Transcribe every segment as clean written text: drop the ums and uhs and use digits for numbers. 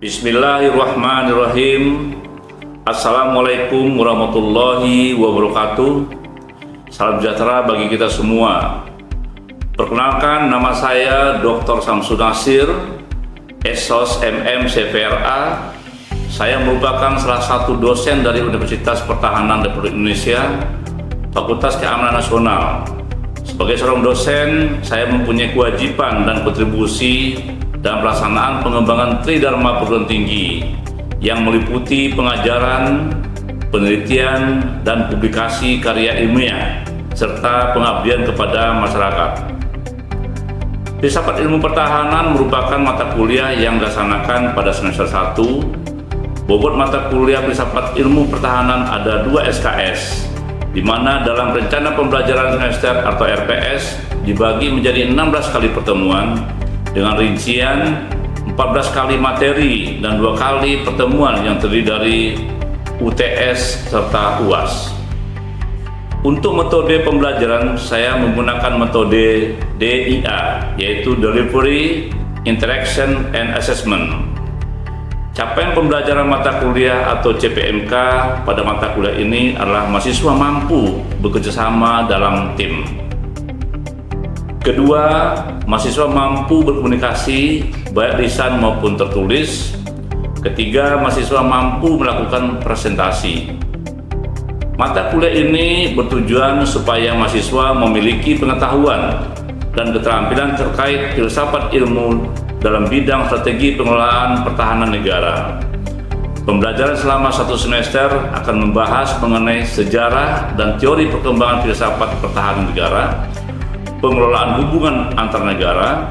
Bismillahirrahmanirrahim. Assalamualaikum warahmatullahi wabarakatuh. Salam sejahtera bagi kita semua. Perkenalkan, nama saya Dr. Samsud Nasir, Esos MM CVRA. Saya merupakan salah satu dosen dari Universitas Pertahanan Republik Indonesia, Fakultas Keamanan Nasional. Sebagai seorang dosen, saya mempunyai kewajiban dan kontribusi dalam pelaksanaan pengembangan Tridharma perguruan tinggi yang meliputi pengajaran, penelitian, dan publikasi karya ilmiah serta pengabdian kepada masyarakat. Filsafat Ilmu Pertahanan merupakan mata kuliah yang dilaksanakan pada semester 1. Bobot mata kuliah Filsafat Ilmu Pertahanan ada 2 SKS, di mana dalam rencana pembelajaran semester atau RPS dibagi menjadi 16 kali pertemuan dengan rincian 14 kali materi dan 2 kali pertemuan yang terdiri dari UTS serta UAS. Untuk metode pembelajaran, saya menggunakan metode DIA, yaitu Delivery, Interaction, and Assessment. Capaian pembelajaran mata kuliah atau CPMK pada mata kuliah ini adalah mahasiswa mampu bekerjasama dalam tim. Kedua, mahasiswa mampu berkomunikasi baik lisan maupun tertulis. Ketiga, mahasiswa mampu melakukan presentasi. Mata kuliah ini bertujuan supaya mahasiswa memiliki pengetahuan dan keterampilan terkait filsafat ilmu dalam bidang strategi pengelolaan pertahanan negara. Pembelajaran selama 1 semester akan membahas mengenai sejarah dan teori perkembangan filsafat pertahanan negara, pengelolaan hubungan antar negara,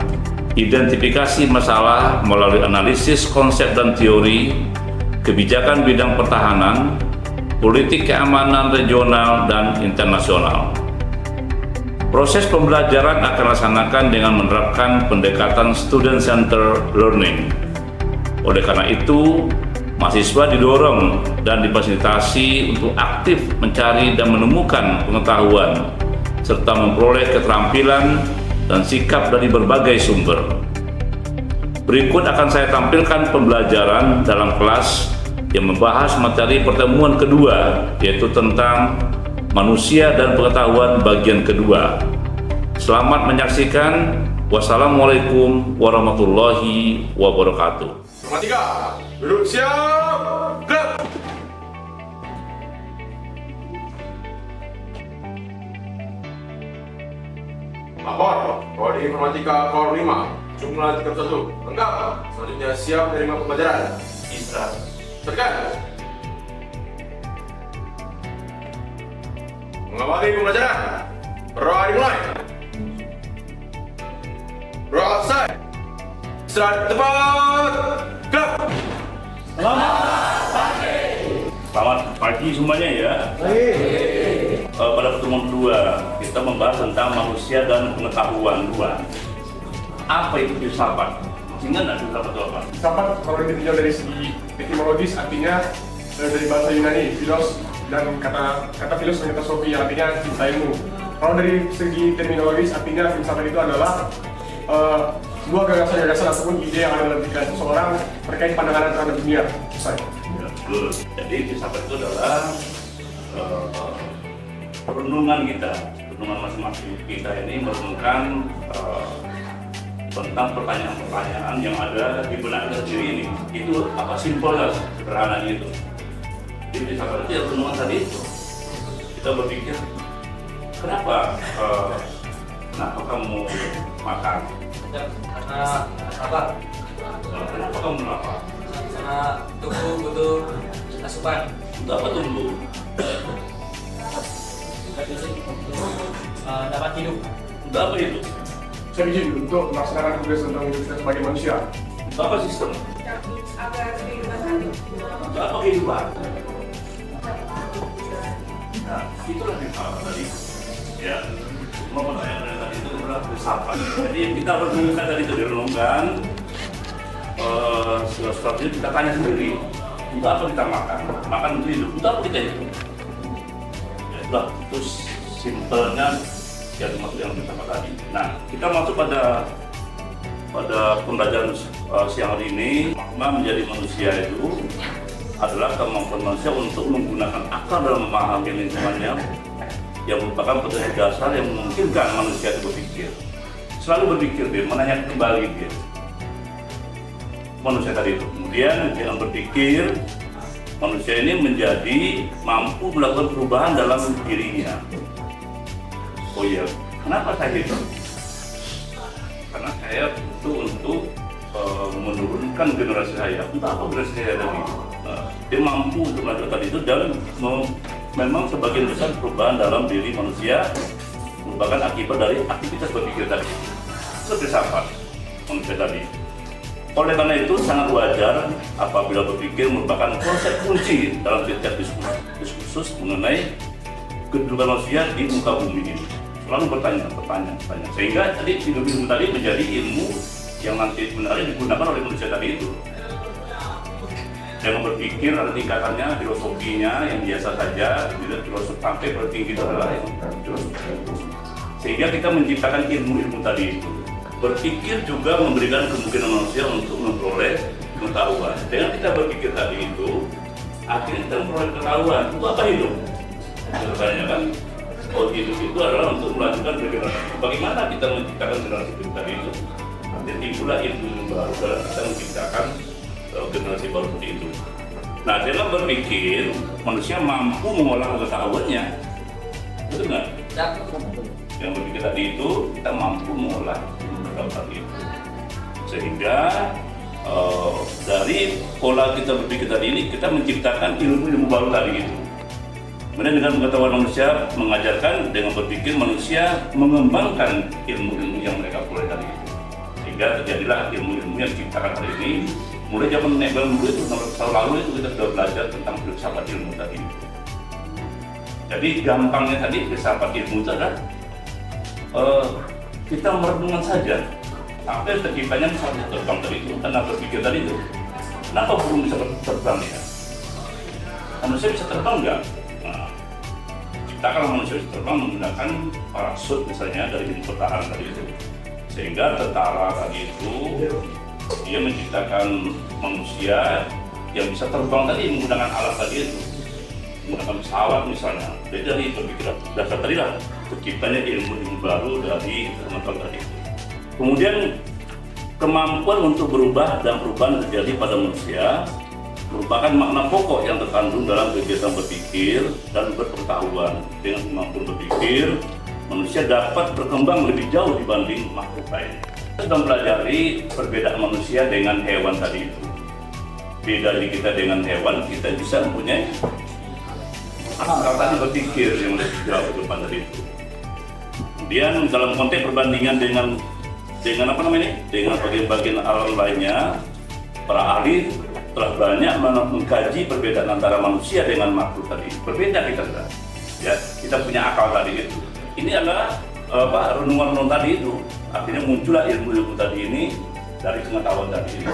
identifikasi masalah melalui analisis konsep dan teori, kebijakan bidang pertahanan, politik keamanan regional dan internasional. Proses pembelajaran akan dilaksanakan dengan menerapkan pendekatan student-centered learning. Oleh karena itu, mahasiswa didorong dan difasilitasi untuk aktif mencari dan menemukan pengetahuan serta memperoleh keterampilan dan sikap dari berbagai sumber. Berikut akan saya tampilkan pembelajaran dalam kelas yang membahas materi pertemuan kedua, yaitu tentang manusia dan pengetahuan bagian kedua. Selamat menyaksikan. Wassalamualaikum warahmatullahi wabarakatuh. Nomor 3, duduk siap, gerak. Lapor, Kode Informatika Kor 5, jumlah 31, lengkap. Selanjutnya siap menerima pembelajaran. Istirahat. Tekan. Mengawali pembelajaran. Berdoa dimulai. Berdoa selesai. Istirahat tepat. Gerak. Selamat pagi semuanya ya. Pada pertemuan kedua, kita membahas tentang manusia dan pengetahuan 2. Apa itu filsafat? Ingat nggak filsafat itu apa? Filsafat kalau ditinjau dari segi etimologis artinya dari bahasa Yunani, philos, dan kata philos dan kata sophia artinya cinta ilmu. Kalau dari segi terminologis artinya filsafat itu adalah sebuah gagasan-gagasan ataupun ide yang ada dalam pikiran seseorang terkait pandangan terhadap dunia. Selesai. Ya, betul. Jadi filsafat itu adalah renungan kita, renungan masing-masing kita ini merenungkan tentang pertanyaan-pertanyaan yang ada di benak kita sendiri ini. Itu apa simpelnya, sederhananya itu. Jadi filsafat itu ya renungan tadi itu. Kita berpikir, kenapa kamu makan? Karena lapar. Kenapa kamu lapar? Karena tubuh butuh asupan. Untuk apa tumbuh? Dapat hidup. Untuk apa itu? Saya izin untuk melaksanakan tugas tentang hidup kita sebagai manusia. Untuk apa sistem? Agar kehidupan satu. Untuk apa kehidupan? Nah, itulah filsafat tadi. Ya, semua pertanyaan tadi itu adalah filsafat. Jadi kita renungkan tadi itu direnungkan. Segala sesuatu itu kita tanya sendiri. Untuk apa kita makan? Makan untuk hidup. Untuk apa kita hidup? Ya, itulah itu simpelnya yang dimaksud yang filsafat tadi. Nah, kita masuk pada pada pembelajaran siang hari ini, makna menjadi manusia itu adalah kemampuan manusia untuk menggunakan akal dalam memahami lingkungannya, yang merupakan potensi dasar yang memungkinkan manusia itu berpikir. Selalu berpikir dia, menanya kembali dia. Manusia tadi itu. Kemudian dengan berpikir, manusia ini menjadi mampu melakukan perubahan dalam dirinya. Oh iya, kenapa saya itu? Karena saya butuh untuk menurunkan generasi saya. Entah apa generasi saya tadi. Dia mampu untuk melakukan tadi itu dan memang sebagian besar perubahan dalam diri manusia merupakan akibat dari aktivitas berpikir tadi. Itu filsafat manusia tadi. Oleh karena itu sangat wajar apabila berpikir merupakan konsep kunci dalam setiap diskursus mengenai kedudukan manusia di muka bumi ini. Selalu bertanya. Sehingga tadi ilmu tadi menjadi ilmu yang nanti sebenarnya digunakan oleh manusia tadi itu. Yang berpikir ada tingkatannya, filosofinya yang biasa saja, tidak filosofi sampai tertinggi itu adalah yang filosofi. Sehingga kita menciptakan ilmu-ilmu tadi itu. Berpikir juga memberikan kemungkinan manusia untuk memperoleh pengetahuan. Dengan kita berpikir tadi itu, akhirnya kita memperoleh pengetahuan. Itu apa hidup? Sebenarnya kan, hidup itu adalah untuk melanjutkan generasi. Bagaimana kita menciptakan generasi tadi itu? Nanti timbullah ilmu baru dalam kita menciptakan generasi baru seperti itu. Nah, dalam berpikir, manusia mampu mengolah pengetahuannya. Betul nggak? Yang berpikir tadi itu, kita mampu mengolah pengetahuan itu. Sehingga dari pola kita berpikir tadi ini, kita menciptakan ilmu-ilmu baru tadi itu. Kemudian dengan pengetahuan manusia mengajarkan, dengan berpikir manusia mengembangkan ilmu-ilmu yang mereka peroleh tadi itu. Sehingga terjadilah ilmu-ilmu yang diciptakan hari ini. Mulai zaman nenek dulu itu, 600 tahun lalu itu kita sudah belajar tentang filsafat ilmu tadi. Jadi gampangnya tadi filsafat ilmu itu adalah kita merenungkan saja sampai terciptanya misalnya terbang tadi itu, karena berpikir tadi itu. Kenapa burung bisa terbang ya? Manusia bisa terbang nggak? Nah, ciptakan manusia bisa terbang menggunakan parasut misalnya dari jenis pertahanan tadi itu. Sehingga tentara tadi itu dia menciptakan manusia yang bisa terbang tadi menggunakan alat tadi itu, menggunakan pesawat misalnya. Jadi dari berpikir dasar tadi lah terciptanya ilmu baru dari teman-teman tadi. Kemudian kemampuan untuk berubah dan perubahan terjadi pada manusia merupakan makna pokok yang terkandung dalam kegiatan berpikir dan berpengetahuan. Dengan kemampuan berpikir, manusia dapat berkembang lebih jauh dibanding makhluk lain. Kita sedang mempelajari perbedaan manusia dengan hewan tadi itu. Beda dari kita dengan hewan, kita bisa mempunyai akal tadi berpikir yang lebih jauh ke depan tadi itu. Kemudian dalam konteks perbandingan dengan dengan bagian-bagian alam lainnya, para ahli telah banyak mengkaji perbedaan antara manusia dengan makhluk tadi. Berbeda kita sudah. Ya, kita punya akal tadi itu. Ini adalah renungan-renungan tadi itu. Akhirnya muncullah ilmu-ilmu tadi ini dari pengetahuan tadi ini.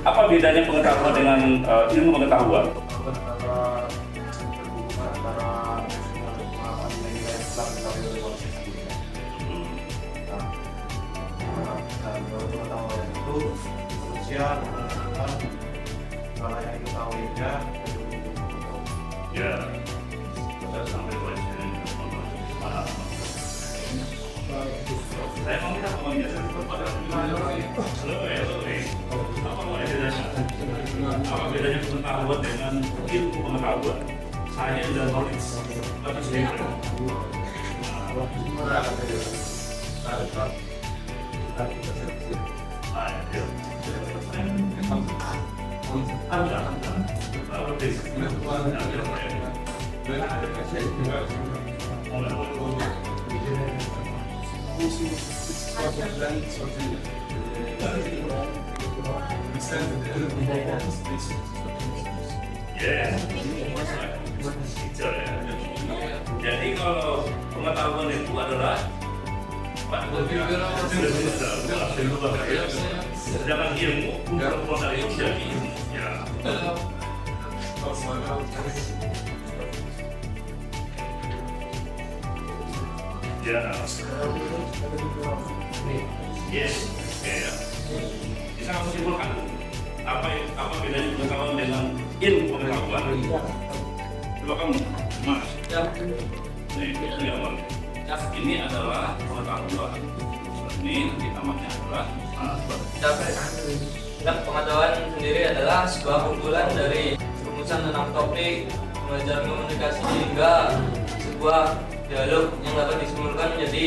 Apa bedanya pengetahuan dengan ilmu pengetahuan? Manusia menggunakan hal yang diketahuinya. Ya, saya sampai ke sini. Saya mau minta pemanggilan kepada apa bedanya pengetahuan dengan ilmu pengetahuan? Saya dan knowledge apa sih? Jadi kalau pengetahuan itu adalah sedangkan ilmu berkembang dari itu jadi ilmu. Ya. Yes. Yeah. Bisa kamu simpulkan apa bedanya pengetahuan dengan ilmu pengetahuan? Coba kamu, Mas. Ya. Nih, ini gambar. Ya. Ini adalah pengetahuan. Ini nanti namanya adalah Pengetahuan sendiri adalah sebuah kumpulan dari rumusan tentang topik, pembelajaran komunikasi hingga sebuah dialog yang dapat disimpulkan menjadi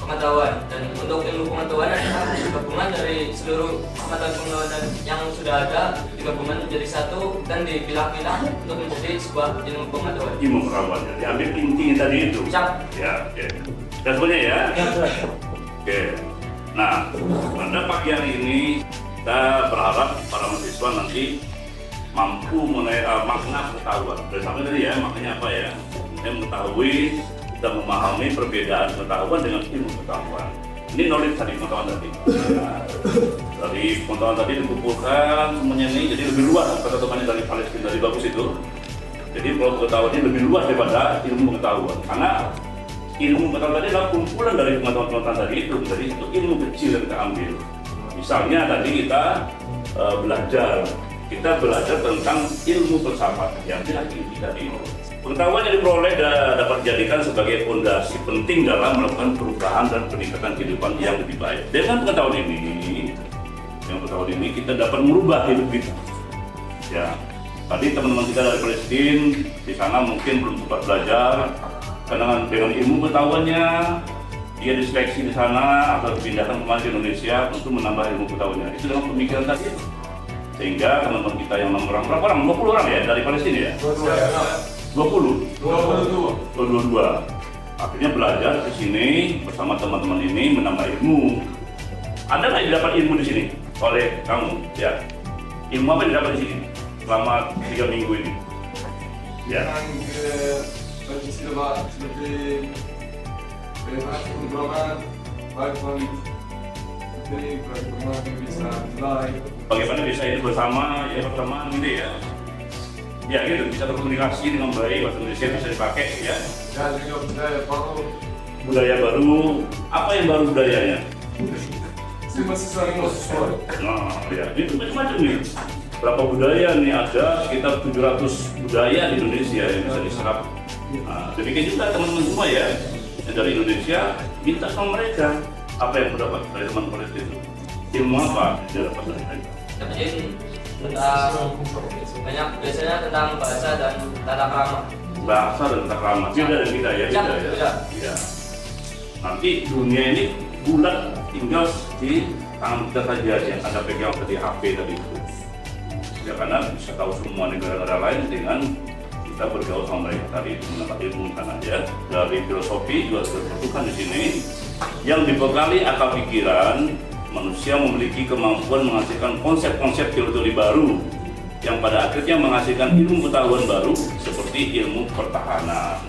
pengetahuan. Dan untuk ilmu pengetahuan adalah gabungan dari seluruh pengetahuan yang sudah ada, digabungkan menjadi satu dan dipilah-pilah untuk menjadi sebuah ilmu pengetahuan. ilmu pengetahuan. Diambil intinya tadi itu. Siap. Ya, oke. Dan semuanya ya. Oke. Nah, pada pagi hari ini kita berharap para mahasiswa nanti mampu mengenai makna pengetahuan. Bersama tadi ya, maknanya apa ya? Kita mengetahui dan memahami perbedaan pengetahuan dengan ilmu pengetahuan. Ini knowledge tadi, pengetahuan tadi. Nah, dari pengetahuan tadi dikumpulkan semuanya ini jadi lebih luas pengetahuannya dari Palestina, dari bagus itu. Jadi kalau pengetahuannya lebih luas daripada ilmu pengetahuan. Karena ilmu pengetahuan tadi adalah kumpulan dari pengetahuan tadi itu. Jadi itu ilmu kecil yang kita ambil. Misalnya tadi kita belajar tentang ilmu filsafat yang lagi tadi. Pengetahuan yang diperoleh dapat dijadikan sebagai fondasi penting dalam melakukan perubahan dan peningkatan kehidupan yang lebih baik. Dengan pengetahuan ini kita dapat merubah hidup kita. Ya, tadi teman-teman kita dari Palestina di sana mungkin belum sempat belajar, karena dengan ilmu pengetahuannya dia diseleksi di sana atau dipindahkan kembali ke Indonesia untuk menambah ilmu pengetahuannya. Itu dengan pemikiran tadi. Sehingga teman-teman kita yang 6 orang, berapa orang? 20 orang ya dari Palestina ya? 22. Akhirnya belajar di sini bersama teman-teman ini menambah ilmu. Ada nggak yang didapat ilmu di sini oleh kamu? Ya. Ilmu apa yang didapat di sini selama 3 minggu ini? Ya. Bagaimana bisa hidup bersama, ya bersama gitu ya. Ya gitu, bisa berkomunikasi dengan baik, bahasa Indonesia bisa dipakai ya. Dan juga Budaya baru, apa yang baru budayanya? mahasiswa. Nah, ya, itu macam-macam nih. Berapa budaya nih, ada sekitar 700 budaya di Indonesia yang bisa diserap. Nah, demikian juga teman-teman semua ya, yang dari Indonesia, minta sama mereka apa yang mendapat dari teman-teman itu. Ilmu apa yang dapat dari mereka? Dapetin tentang banyak, biasanya tentang bahasa dan tata krama. Bahasa dan tata krama, beda dari kita ya, beda ya. Beda. Ya. Nanti dunia ini bulat tinggal di tangan kita saja yang Anda pegang seperti HP tadi itu. Ya karena bisa tahu semua negara-negara lain dengan kita bergaul sama mereka tadi itu mendapat ilmu karena ya dari filosofi juga terbentukkan di sini yang dibekali akal pikiran manusia memiliki kemampuan menghasilkan konsep-konsep teori baru yang pada akhirnya menghasilkan ilmu pengetahuan baru seperti ilmu pertahanan.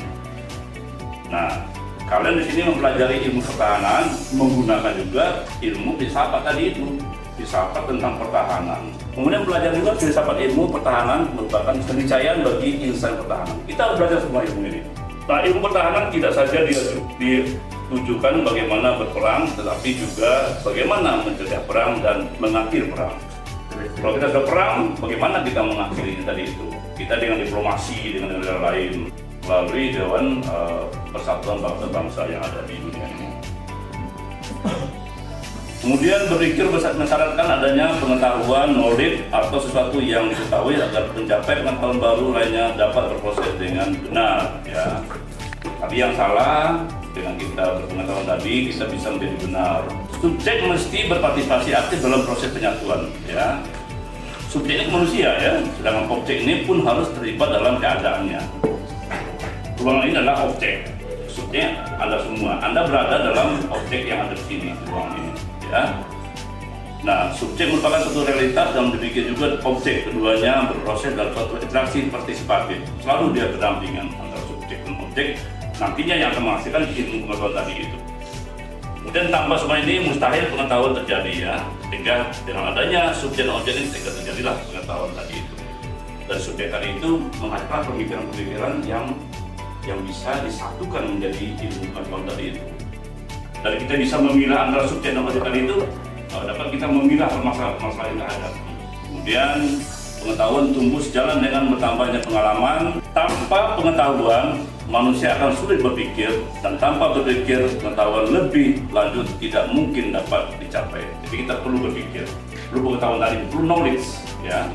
Nah, kalian di sini mempelajari ilmu pertahanan menggunakan juga ilmu filsafat tadi itu, filsafat tentang pertahanan. Kemudian belajar juga filsafat ilmu pertahanan merupakan keniscayaan bagi insan pertahanan. Kita harus belajar semua ilmu ini. Nah, ilmu pertahanan tidak saja ditujukan bagaimana berperang, tetapi juga bagaimana mencegah perang dan mengakhiri perang. Kalau kita sudah perang, bagaimana kita mengakhirinya tadi itu? Kita dengan diplomasi dengan negara lain melalui Dewan Persatuan Bangsa-Bangsa yang ada di dunia ini. Kemudian berpikir mensyaratkan adanya pengetahuan, knowledge atau sesuatu yang diketahui agar mencapai pengetahuan baru lainnya dapat berproses dengan benar. Ya, tapi yang salah dengan kita berpengetahuan tadi kita bisa menjadi benar. Subjek mesti berpartisipasi aktif dalam proses penyatuan. Ya, subjek ini manusia ya, sedangkan objek ini pun harus terlibat dalam keadaannya. Ruangan ini adalah objek, subjek Anda semua. Anda berada dalam objek yang ada di sini, ruangan ini. Ya. Nah, subjek merupakan suatu realitas dan demikian juga objek. Keduanya berproses dalam suatu interaksi partisipatif. Selalu dia berdampingan antara subjek dan objek. Nantinya yang akan menghasilkan ilmu pengetahuan tadi itu. Kemudian tanpa semua ini mustahil pengetahuan terjadi ya. Sehingga dengan adanya subjek dan objek ini sehingga terjadilah pengetahuan tadi itu. Dan subjek tadi itu menghasilkan pemikiran-pemikiran yang bisa disatukan menjadi ilmu pengetahuan tadi itu. Dan kita bisa memilah antara subjek dan objek tadi itu dapat kita memilah permasalahan-permasalahan yang ada. Kemudian pengetahuan tumbuh sejalan dengan bertambahnya pengalaman. Tanpa pengetahuan, manusia akan sulit berpikir, dan tanpa berpikir, pengetahuan lebih lanjut tidak mungkin dapat dicapai. Jadi kita perlu berpikir, perlu pengetahuan tadi, perlu knowledge, ya,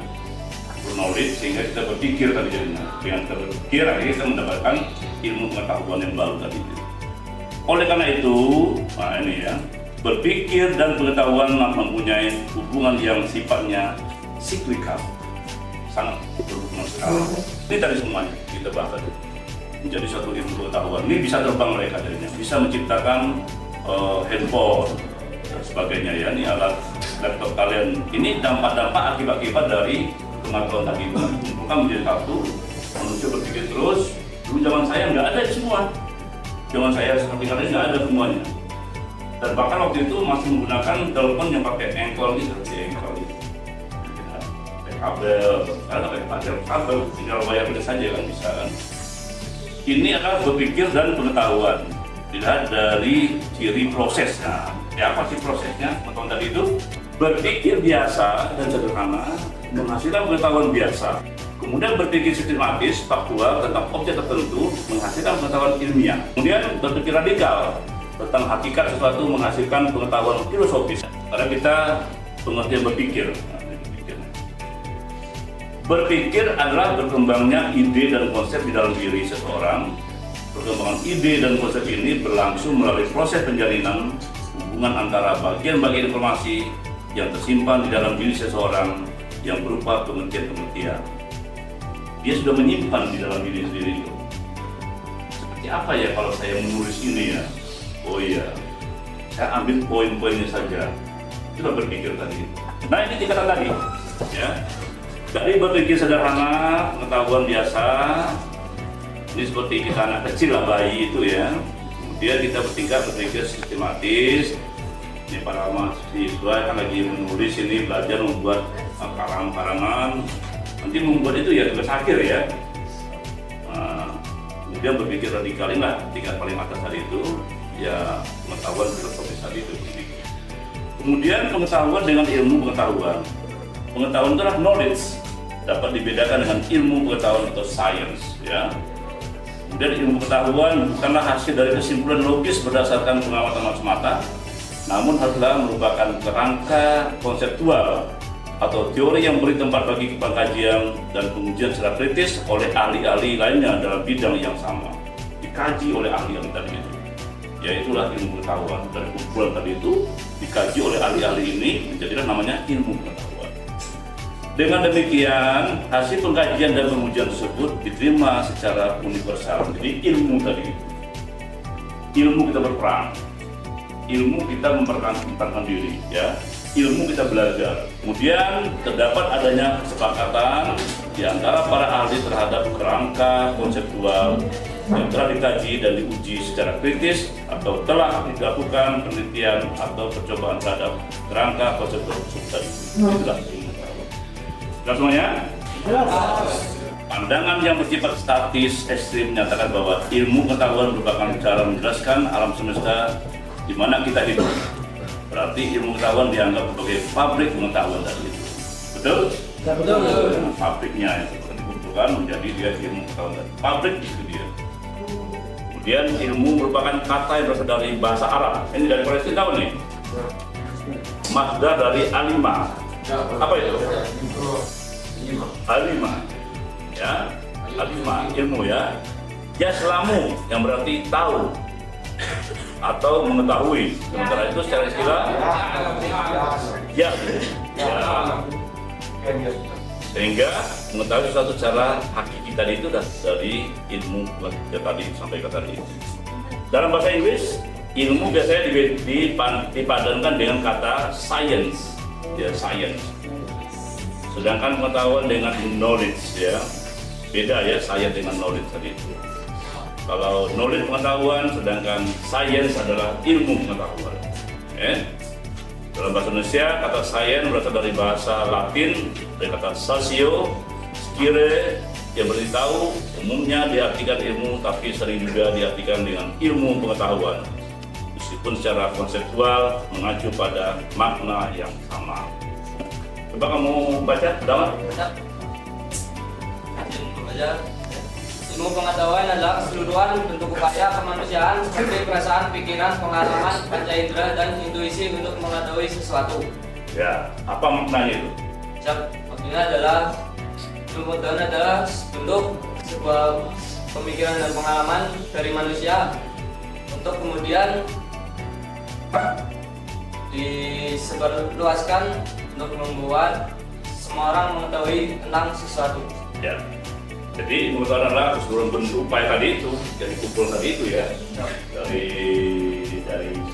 perlu knowledge sehingga kita berpikir tadi jadinya. Dengan kita berpikir, akhirnya kita mendapatkan ilmu pengetahuan yang baru tadi. Oleh karena itu, nah ini ya, berpikir dan pengetahuan mempunyai hubungan yang sifatnya siklikal, sangat berhubungan sekali. Ini tadi semuanya kita bahas tadi. Menjadi satu ilmu pengetahuan. Ini bisa terbang mereka jadinya, bisa menciptakan handphone dan sebagainya ya. Ini alat laptop kalian. Ini dampak-dampak akibat-akibat dari pengetahuan tadi itu. Bukan menjadi satu, manusia berpikir terus. Dulu zaman saya nggak ada semua. Zaman saya seperti kalian nggak ada semuanya. Dan bahkan waktu itu masih menggunakan telepon yang pakai engkol gitu, engkol gitu. Kabel, karena pakai kabel, tinggal wayar saja kan bisa kan. Ini adalah berpikir dan pengetahuan. Dilihat dari ciri prosesnya. Ya apa sih prosesnya? Teman-teman tadi itu berpikir biasa dan sederhana, menghasilkan pengetahuan biasa. Kemudian berpikir sistematis, faktual tentang objek tertentu, menghasilkan pengetahuan ilmiah. Kemudian berpikir radikal tentang hakikat sesuatu, menghasilkan pengetahuan filosofis. Karena kita pengertian berpikir. Berpikir adalah berkembangnya ide dan konsep di dalam diri seseorang. Perkembangan ide dan konsep ini berlangsung melalui proses penjalinan hubungan antara bagian-bagian informasi yang tersimpan di dalam diri seseorang yang berupa pengertian-pengertian. Dia sudah menyimpan di dalam diri sendiri itu. Seperti apa ya kalau saya menulis ini ya? Oh iya, saya ambil poin-poinnya saja. Kita berpikir tadi. Nah ini tingkatan tadi, ya. Dari berpikir sederhana, pengetahuan biasa, ini seperti kita anak kecil lah, bayi itu ya. Kemudian kita berpikir sistematis. Ini para mahasiswa kan lagi menulis ini, belajar membuat karangan-karangan. Nanti membuat itu ya tugas akhir ya. Kemudian berpikir radikal lah, tingkat paling atas tadi itu, ya pengetahuan filosofis tadi itu. Kemudian pengetahuan dengan ilmu pengetahuan. Pengetahuan itu adalah knowledge, dapat dibedakan dengan ilmu pengetahuan atau science ya. Kemudian ilmu pengetahuan bukanlah hasil dari kesimpulan logis berdasarkan pengamatan semata, namun haruslah merupakan kerangka konseptual atau teori yang beri tempat bagi pengkajian dan pengujian secara kritis oleh ahli-ahli lainnya dalam bidang yang sama. Dikaji oleh ahli-ahli tadi itu. Ya itulah ilmu pengetahuan. Dari kumpulan tadi itu dikaji oleh ahli-ahli ini menjadilah namanya ilmu pengetahuan. Dengan demikian, hasil pengkajian dan pengujian tersebut diterima secara universal. Jadi ilmu tadi itu, ilmu kita berperan, ilmu kita memperkenalkan diri, ya, ilmu kita belajar. Kemudian terdapat adanya kesepakatan di antara para ahli terhadap kerangka konseptual yang telah dikaji dan diuji secara kritis atau telah dilakukan penelitian atau percobaan terhadap kerangka konseptual tersebut. Itulah ilmu. Jelas semuanya? Jelas. Pandangan yang bersifat statis ekstrim menyatakan bahwa ilmu pengetahuan merupakan cara menjelaskan alam semesta di mana kita hidup. Berarti ilmu pengetahuan dianggap sebagai pabrik pengetahuan tadi itu. Betul? Betul. Nah, pabriknya itu dikumpulkan menjadi dia ilmu pengetahuan. Pabrik itu dia. Kemudian ilmu merupakan kata yang berasal dari bahasa Arab. Ini dari Palestina tahu nih. Masdar dari alima. Apa itu? Alima, ya, alima ilmu ya. Yaslamu yang berarti tahu atau mengetahui. Sementara itu secara istilah ya. Sehingga mengetahui sesuatu secara hakiki tadi itu dari ilmu yang tadi disampaikan tadi. Dalam bahasa Inggris, ilmu biasanya dipadankan dengan kata science, ya science. Sedangkan pengetahuan dengan knowledge ya beda ya, science dengan knowledge tadi itu. Kalau knowledge pengetahuan, sedangkan science adalah ilmu pengetahuan. Dalam bahasa Indonesia kata science berasal dari bahasa Latin dari kata socio, scire yang berarti tahu. Umumnya diartikan ilmu, tapi sering juga diartikan dengan ilmu pengetahuan. meskipun secara konseptual mengacu pada makna yang sama. Coba kamu baca, Dama. Belajar. Ilmu pengetahuan adalah keseluruhan bentuk upaya kemanusiaan seperti perasaan, pikiran, pengalaman, panca indera, dan intuisi untuk mengetahui sesuatu. Ya, apa maknanya itu? Maksudnya adalah ilmu pengetahuan adalah bentuk sebuah pemikiran dan pengalaman dari manusia untuk kemudian disebarluaskan untuk membuat semua orang mengetahui tentang sesuatu. Ya. Jadi pengetahuan adalah keseluruhan bentuk upaya tadi itu, dari kumpul tadi itu ya, dari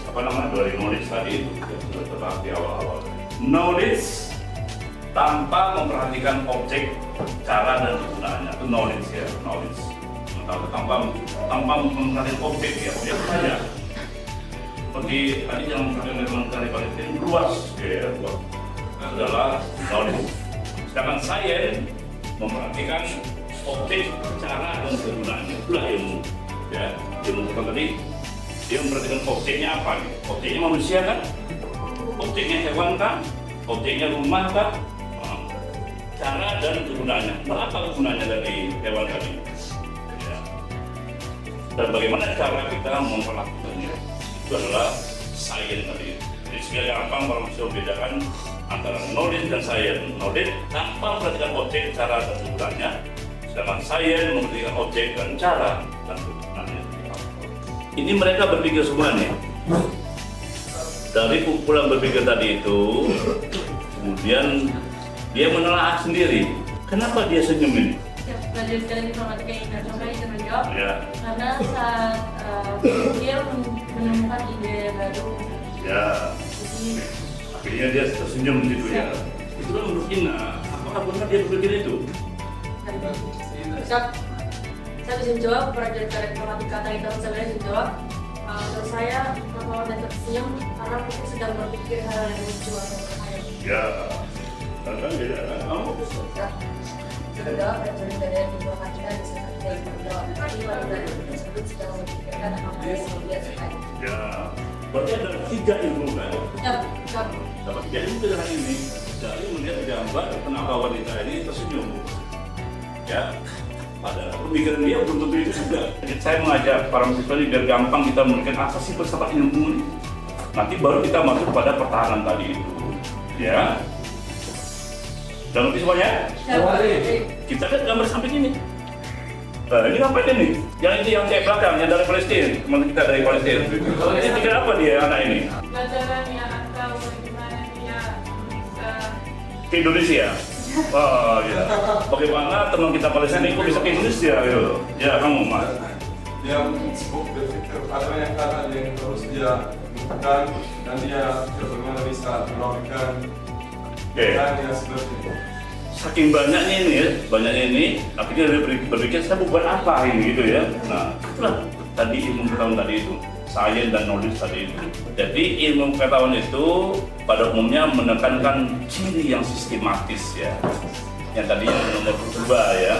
apa namanya, dari knowledge tadi itu yang sudah terbahas di awal-awal. Knowledge tanpa memperhatikan objek, cara dan kegunaannya itu knowledge ya, knowledge. Tanpa memperhatikan objek ya, objek saja. Seperti tadi yang memperhatikan dari Palestina luas ya, luas adalah knowledge. Sedangkan sains memperhatikan objek, cara dan kegunaannya, itulah ilmu ya. Ilmu tadi dia memperhatikan objeknya apa nih? Objeknya manusia kan? Objeknya hewan kan? Objeknya rumah kan? Cara dan kegunaannya. Apa kegunaannya dari hewan tadi? Ya. Dan bagaimana cara kita memperlakukannya? Itu adalah sains tadi. Jadi sekali gampang kalau bisa membedakan antara knowledge dan sains. Knowledge tanpa memperhatikan objek, cara dan kegunaannya. Sedangkan sains memperhatikan objek dan cara dan kegunaannya. Ini mereka berpikir semua nih. Dari kumpulan berpikir tadi itu, kemudian dia menelaah sendiri. Kenapa dia senyum ini? Ya, belajar dari informatika internasional itu menjawab. Ya. Karena saat dia menemukan ide baru. Ya. Jadi Akhirnya dia tersenyum gitu ya. Itulah menurut Ina. Apakah benar dia berpikir itu? saya bisa jawab berdasarkan informatika tadi teman saya bisa jawab. Menurut saya kalau dan tersenyum karena mungkin sedang berpikir hal yang lucu atau berbahaya. Ya. Kan beda kan? Kamu? Sudah jawab dari informatika bisa saya menjawab. Tapi pada dari tersebut sedang memikirkan apa yang dia sukai. Ya. Berarti ada 3 ilmu kan? Ya. Dapat 3 ilmu dari hari ini. Dari melihat gambar kenapa wanita ini tersenyum. Ya. Pada pemikiran dia belum tentu itu juga. Jadi saya mengajak para mahasiswa ini biar gampang kita memberikan apa sih filsafat ilmu ini. Nanti baru kita masuk pada pertahanan tadi itu. Ya. Dan lebih semuanya? Kita lihat gambar samping ini. Nah, ini ngapain ini? Yang ini yang kayak belakang, yang dari Palestina. Teman kita dari Palestina. Ini pikir apa dia anak ini? Pelajaran yang atau bagaimana dia bisa Ke Indonesia. Oh ya. Bagaimana teman kita Palestina kok bisa ke Indonesia gitu? Ya kamu Mas. Dia sibuk berpikir apa yang kata dia terus dia lakukan dan dia bagaimana bisa melakukan dan dia seperti itu. Saking banyaknya ini, akhirnya dia berpikir saya buat apa ini gitu ya. Nah, itulah tadi ilmu pengetahuan tadi itu, sains dan knowledge tadi itu. Jadi ilmu pengetahuan itu pada umumnya menekankan ciri yang sistematis ya. Yang tadi yang nomor 2 ya,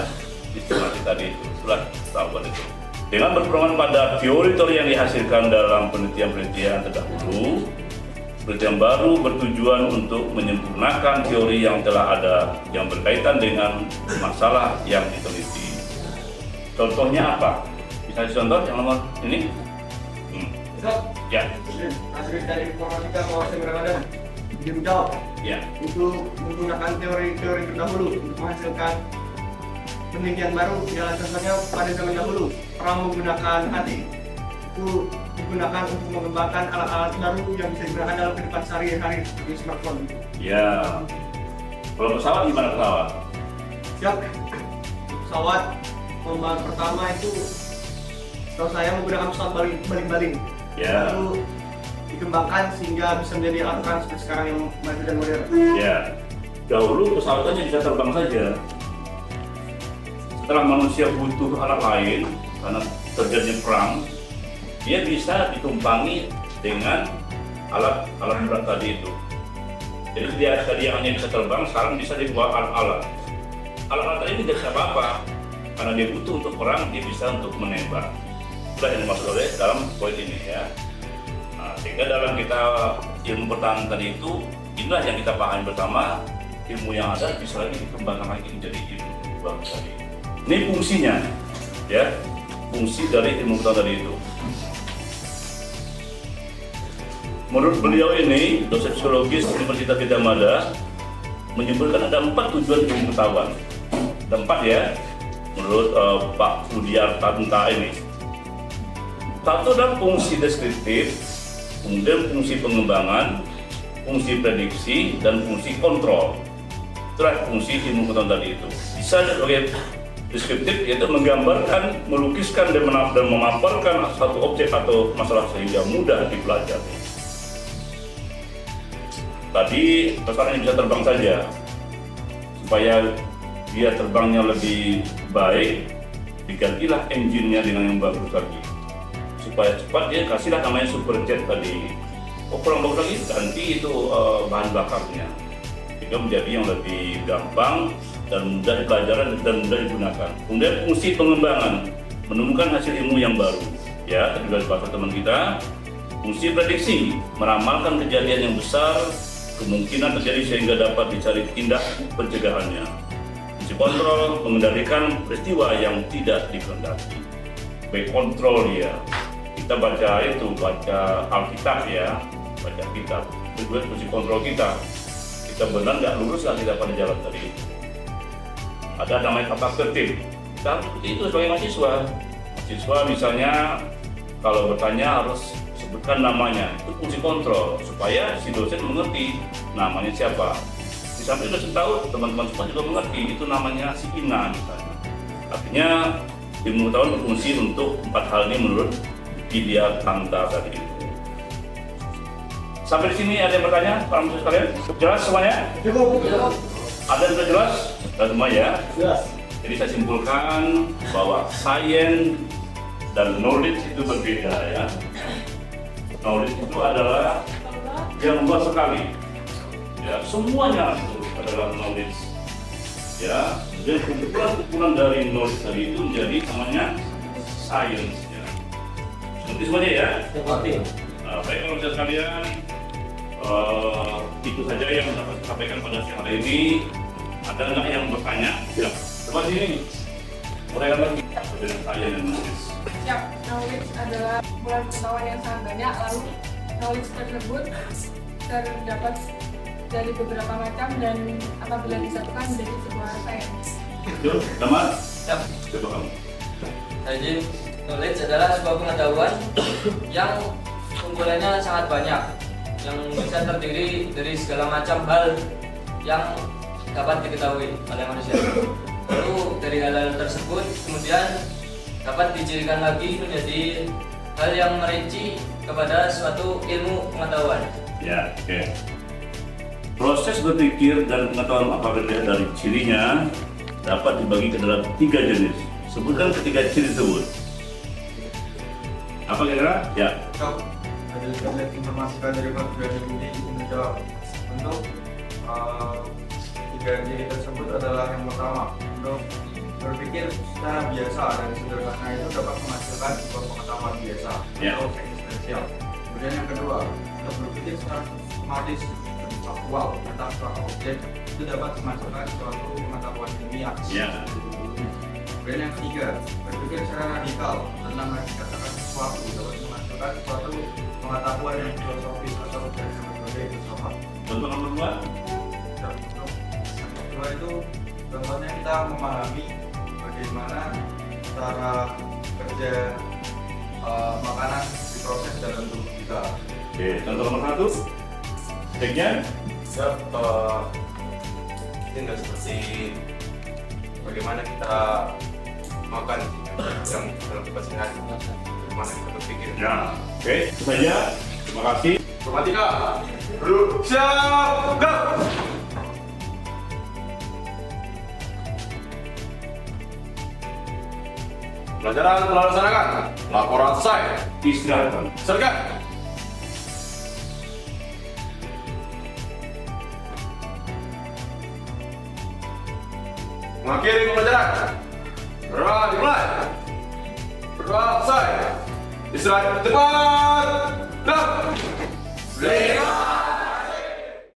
sistematis tadi itu, itulah tahuan itu. Dengan berpegangan pada teori-teori yang dihasilkan dalam penelitian-penelitian terdahulu, penelitian baru bertujuan untuk menyempurnakan teori yang telah ada yang berkaitan dengan masalah yang diteliti. Contohnya apa? Bisa contoh yang nomor ini? Ya. Hasil dari informatika kawasan Ramadan. Dia menjawab. Ya. Itu menggunakan teori-teori terdahulu untuk menghasilkan penelitian baru. Ya, contohnya pada zaman dahulu orang menggunakan hati itu digunakan untuk mengembangkan alat-alat baru yang bisa digunakan dalam kehidupan sehari-hari seperti smartphone. Ya. Kalau pesawat gimana pesawat? Siap. Pesawat perkembangan pertama itu setahu saya menggunakan pesawat baling-baling. Ya. Lalu dikembangkan sehingga bisa menjadi alat perang seperti sekarang yang maju dan modern. Ya. Dahulu pesawatnya bisa terbang saja. Setelah manusia butuh alat lain karena terjadinya perang, dia bisa ditumpangi dengan alat berat tadi itu. Jadi dia hanya bisa terbang, sekarang bisa dibawa alat-alat. Alat-alat tadi tidak bisa apa-apa, karena dia butuh untuk perang, dia bisa untuk menembak. Itulah yang dimaksud oleh dalam poin ini ya. Nah, Sehingga dalam kita ilmu pertahanan tadi itu, inilah yang kita pahami bersama, ilmu yang ada bisa lagi dikembangkan lagi menjadi ilmu baru tadi. Ini fungsinya, ya, fungsi dari ilmu pertahanan tadi itu. Menurut beliau ini, dosen psikologis Universitas Gadjah Mada menyebutkan ada 4 tujuan ilmu pengetahuan. Ada 4 ya, menurut Pak Budiar Tanta ini. Satu adalah fungsi deskriptif, kemudian fungsi pengembangan, fungsi prediksi, dan fungsi kontrol. Itulah fungsi ilmu pengetahuan tadi itu. Bisa sebagai deskriptif, yaitu menggambarkan, melukiskan, dan memaparkan satu objek atau masalah sehingga mudah dipelajari. Tadi pesannya bisa terbang saja, supaya dia terbangnya lebih baik, digantilah engine-nya dengan yang bagus lagi. Supaya cepat dia kasihlah namanya superjet tadi. Oh kurang bagus lagi, ganti itu bahan bakarnya. Sehingga menjadi yang lebih gampang dan mudah dipelajari dan mudah digunakan. Kemudian fungsi pengembangan, menemukan hasil ilmu yang baru. Ya, tadi sudah bahasa teman kita. Fungsi prediksi, meramalkan kejadian yang besar, kemungkinan terjadi sehingga dapat dicari tindak pencegahannya. Fungsi kontrol, mengendalikan peristiwa yang tidak dikehendaki. Baik kontrol dia. Kita baca Alkitab ya, baca kitab. Kedua fungsi kontrol kita benar nggak lurus nggak kita pada jalan tadi. Ada namanya tata tertib. Kita harus seperti itu sebagai mahasiswa. Mahasiswa misalnya kalau bertanya harus sebutkan namanya, itu fungsi kontrol supaya si dosen mengerti namanya siapa. Di samping dosen tahu, teman-teman semua juga mengerti itu namanya si Ina misalnya. Artinya ilmu pengetahuan berfungsi untuk 4 hal ini menurut Budiar Tanta tadi itu. Sampai di sini ada yang bertanya, para mahasiswa sekalian? Jelas semuanya? Cukup. Ada yang sudah jelas? Sudah semua ya? Jelas. Jadi saya simpulkan bahwa science dan knowledge itu berbeda ya. Knowledge itu adalah yang luas sekali. Ya, semuanya itu adalah knowledge. Ya, dan kumpulan dari knowledge tadi itu menjadi namanya science. Ya. Seperti semuanya ya. Nah, baik kalau bisa sekalian, itu saja yang dapat saya sampaikan pada siang hari ini. Ada nggak yang bertanya? Ya, coba sini. Mulai lagi dengan saya dan knowledge. Ya, knowledge adalah kumpulan pengetahuan yang sangat banyak, lalu knowledge tersebut terdapat dari beberapa macam dan apabila disatukan menjadi sebuah sains. Betul, Damar? Ya. Coba kamu. Jadi knowledge adalah sebuah pengetahuan yang kumpulannya sangat banyak, yang bisa terdiri dari segala macam hal yang dapat diketahui oleh manusia. Lalu dari hal-hal tersebut kemudian dapat dicirikan lagi menjadi hal yang merinci kepada suatu ilmu pengetahuan. Ya, oke. Proses berpikir dan pengetahuan apabila dari cirinya dapat dibagi ke dalam 3 jenis. Sebutkan ketiga ciri tersebut. Apa kira-kira? Ya. Ada informasikan dari Pak Budi menjawab untuk 3 ciri tersebut adalah yang pertama, untuk berpikir secara biasa dan sederhana itu dapat menghasilkan sebuah pengetahuan biasa atau eksistensial. Kemudian yang kedua, untuk berpikir secara sistematis dan faktual tentang suatu objek itu dapat menghasilkan suatu pengetahuan ilmiah. Kemudian yang ketiga, berpikir secara radikal tentang hakikat akan sesuatu dapat menghasilkan suatu pengetahuan yang filosofis atau dari berbagai filsafat. Contoh nomor 2. Yang kedua itu contohnya kita memahami bagaimana cara kerja makanan diproses dalam tubuh kita. Oke, contoh nomor 1. Ceknya? Ya, ini nggak seperti bagaimana kita makan yang dalam keseharian, bagaimana kita berpikir. Ya, oke. Itu saja. Terima kasih. Informatika, duduk, siap, gerak. Pelajaran telah dilaksanakan. Laporan selesai. Istirahat. Sergat. Mengakhiri pembelajaran. Berdoa dimulai. Berdoa selesai. Istirahat cepat. Gerak. Zero.